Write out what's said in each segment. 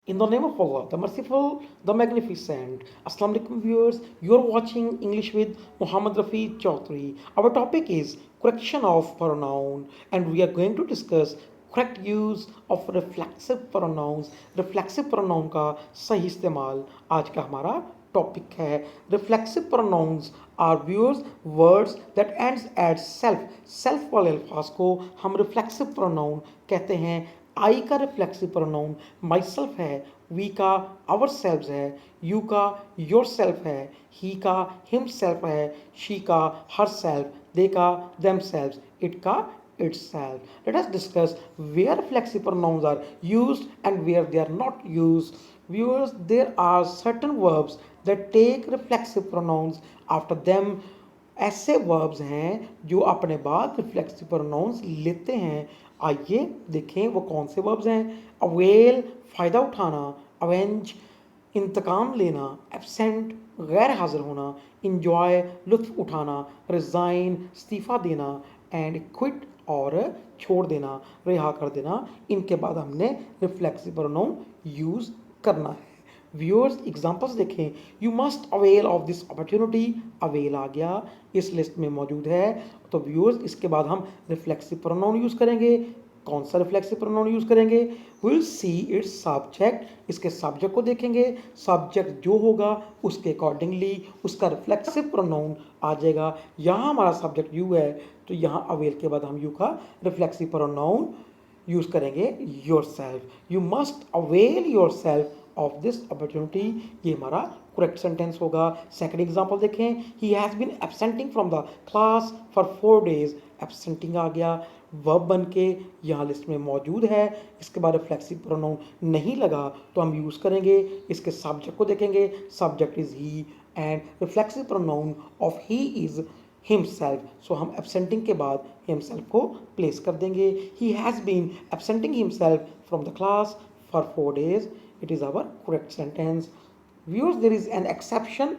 In the name of Allah, the Merciful, the Magnificent. Assalamu alaikum viewers, you're watching English with Muhammad Rafi Chaudhry. Our topic is correction of pronoun and we are going to discuss correct use of reflexive pronouns. Reflexive pronoun का सही इस्तेमाल आज का हमारा topic है. Reflexive pronouns are viewers words that ends at self वाले अल्फाज को हम reflexive pronoun कहते हैं. आई का रिफ्लेक्सिव प्रोनाउन माई सेल्फ है, वी का आवर सेल्व्स है, यू का योर सेल्फ है, ही का हिम सेल्फ है, शी का हर सेल्फ, दे का देम सेल्व्स, इट का itself. Let us discuss where reflexive pronouns are used and where they are not used. Viewers, there are certain verbs that take reflexive pronouns after them. ऐसे verbs हैं जो अपने बाद reflexive pronouns लेते हैं. आइए देखें वो कौन से वर्ब्स हैं. अवेल फ़ायदा उठाना, अवेंज इंतकाम लेना, एब्सेंट गैर हाजिर होना, इंजॉय लुत्फ उठाना, रिज़ाइन इस्तीफ़ा देना, एंड क्विट और छोड़ देना, रिहा कर देना. इनके बाद हमने रिफ्लेक्सिव प्रोनाउन यूज़ करना है. व्यूअर्स एग्जांपल्स देखें. You must avail of this opportunity, avail आ गया इस लिस्ट में मौजूद है. तो व्यूअर्स इसके बाद हम रिफ्लेक्सिव प्रोनाउन यूज़ करेंगे. कौन सा रिफ्लेक्सिव प्रोनाउन यूज़ करेंगे? Will see it's subject. इसके सब्जेक्ट को देखेंगे. सब्जेक्ट जो होगा उसके अकॉर्डिंगली उसका रिफ्लेक्सिव प्रोनाउन आ जाएगा. यहाँ हमारा सब्जेक्ट यू है तो यहाँ अवेल के बाद हम यू का रिफ्लेक्सिव प्रोनाउन यूज़ करेंगे yourself. You must avail yourself of this opportunity. ये हमारा करेक्ट सेंटेंस होगा. सेकंड एग्जांपल देखें. He has been absenting from the class for 4 days. Absenting आ गया वर्ब बन के यहाँ लिस्ट में मौजूद है. इसके बाद रिफ्लेक्सिव प्रोनाउन नहीं लगा तो हम यूज़ करेंगे. इसके सब्जेक्ट को देखेंगे. Subject is he and reflexive pronoun of he is himself. So हम एब्सेंटिंग के बाद हिमसेल्फ को प्लेस कर देंगे. He has been absenting himself from the class for 4 days. It is our correct sentence. Viewers, there is an exception.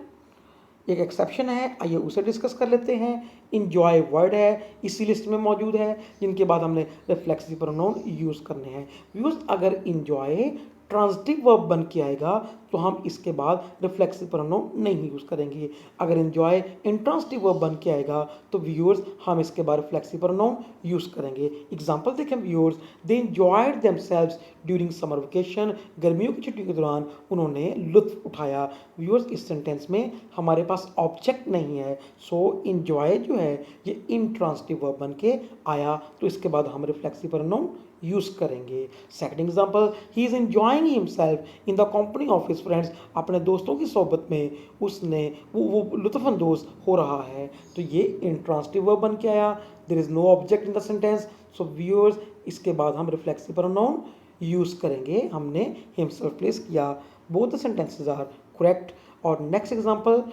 एक exception है, आइए उसे डिस्कस कर लेते हैं. इंजॉय वर्ड है इसी लिस्ट में मौजूद है जिनके बाद हमने रिफ्लेक्सिव प्रोनाउन यूज़ करने हैं. व्यूअर्स अगर इंजॉय ट्रांजिटिव वर्ब बन के आएगा तो हम इसके बाद रिफ्लेक्सिव प्रोनाउन नहीं यूज़ करेंगे. अगर इंजॉय इंट्रांजिटिव वर्ब बन के आएगा तो व्यूअर्स हम इसके बाद रिफ्लेक्सिव प्रोनाउन यूज़ करेंगे. एग्जांपल देखें viewers. They enjoyed themselves during summer vacation. गर्मियों की छुट्टियों के दौरान उन्होंने लुत्फ उठाया. व्यूअर्स इस सेंटेंस में हमारे पास ऑब्जेक्ट नहीं है. सो इंजॉय जो है ये इंट्रांजिटिव वर्ब बन के आया तो इसके बाद हम रिफ्लेक्सिव प्रोनाउन यूज़ करेंगे. Second example. He is enjoying himself in the company of his friends. अपने दोस्तों की सोबत में उसने वो लुत्फ़अंदोज़ हो रहा है. तो ये इंट्रांजिटिव वर्ब बन के आया. There is no object in the sentence. So viewers इसके बाद हम रिफ्लेक्सिव प्रोनाउन यूज़ करेंगे. हमने हिमसेल्फ प्लेस किया. Both the sentences are correct. और next example.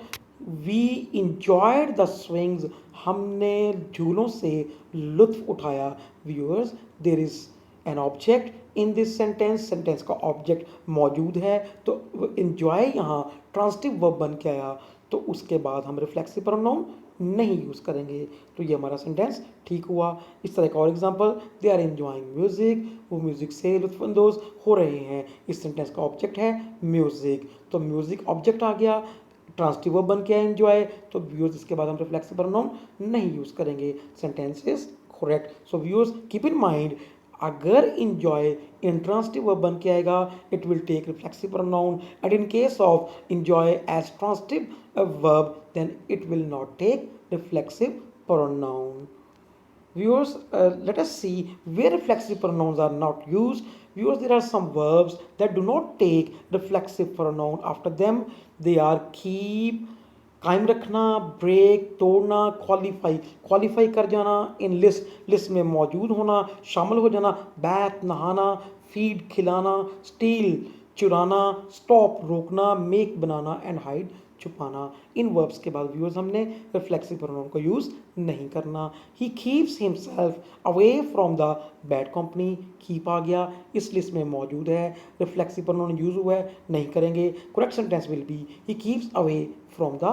We enjoyed the swings. हमने झूलों से लुत्फ उठाया. Viewers there is an object in this sentence. Sentence का ऑब्जेक्ट मौजूद है तो इंजॉय यहाँ ट्रांजिटिव वर्ब बन के आया तो उसके बाद हम रिफ्लेक्सिव प्रोनाउन नहीं यूज़ करेंगे. तो ये हमारा सेंटेंस ठीक हुआ. इस तरह का और example. They are enjoying music. वो म्यूज़िक से लुत्फ़अंदोज़ हो रहे हैं. इस सेंटेंस का ऑब्जेक्ट है म्यूज़िक तो म्यूज़िक ऑब्जेक्ट आ गया. ट्रांजिटिव वर्ब बन के एंजॉय तो व्यूअर्स इसके बाद हम रिफ्लेक्सिव प्रोनाउन नहीं यूज़ करेंगे. Sentence is correct. So viewers keep in mind अगर इंजॉय इंट्रांजिटिव वर्ब बन के आएगा it will take reflexive pronoun and in case of enjoy as transitive verb then it will not take reflexive pronoun. Viewers, let us see where reflexive pronouns are not used. Viewers, there are some verbs that do not take reflexive pronoun after them. They are keep, कायम रखना, break, तोड़ना, qualify. Qualify कर जाना in list में मौजूद होना, शामिल हो जाना. बैथ नहाना, फीड खिलाना, स्टील चुराना, स्टॉप रोकना, मेक बनाना एंड हाइड छुपाना. इन वर्ब्स के बाद व्यूअर्स हमने रिफ्लेक्सिव प्रोनाउन को यूज़ नहीं करना. He keeps himself away from the bad company. Keep आ गया इस लिस्ट में मौजूद है. रिफ्लेक्सिव प्रोनाउन यूज़ हुआ है नहीं करेंगे. Correct sentence will be he keeps away from the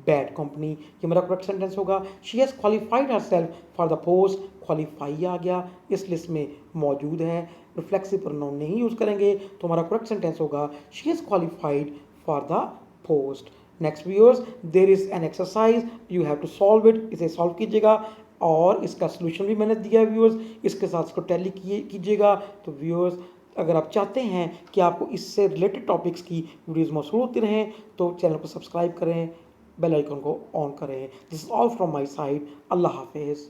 bad company. ये मेरा करेक्ट सेंटेंस होगा. She has qualified herself for the post. Qualify आ गया इस लिस्ट में मौजूद है. रिफ्लेक्सिव प्रोनाउन नहीं यूज़ करेंगे तो हमारा करेक्ट सेंटेंस होगा she is qualified for the post. Next viewers, there is an exercise, you have to solve it, इसे सॉल्व कीजिएगा और इसका सोल्यूशन भी मैंने दिया है व्यूअर्स, इसके साथ इसको टैली कीजिएगा। तो व्यूअर्स, अगर आप चाहते हैं कि आपको इससे रिलेटेड टॉपिक्स की वीडियोज़ मौसूल होती रहें तो चैनल को सब्सक्राइब करें, बेल आइकन को ऑन करें। This is all from my side. अल्लाह हाफिज़।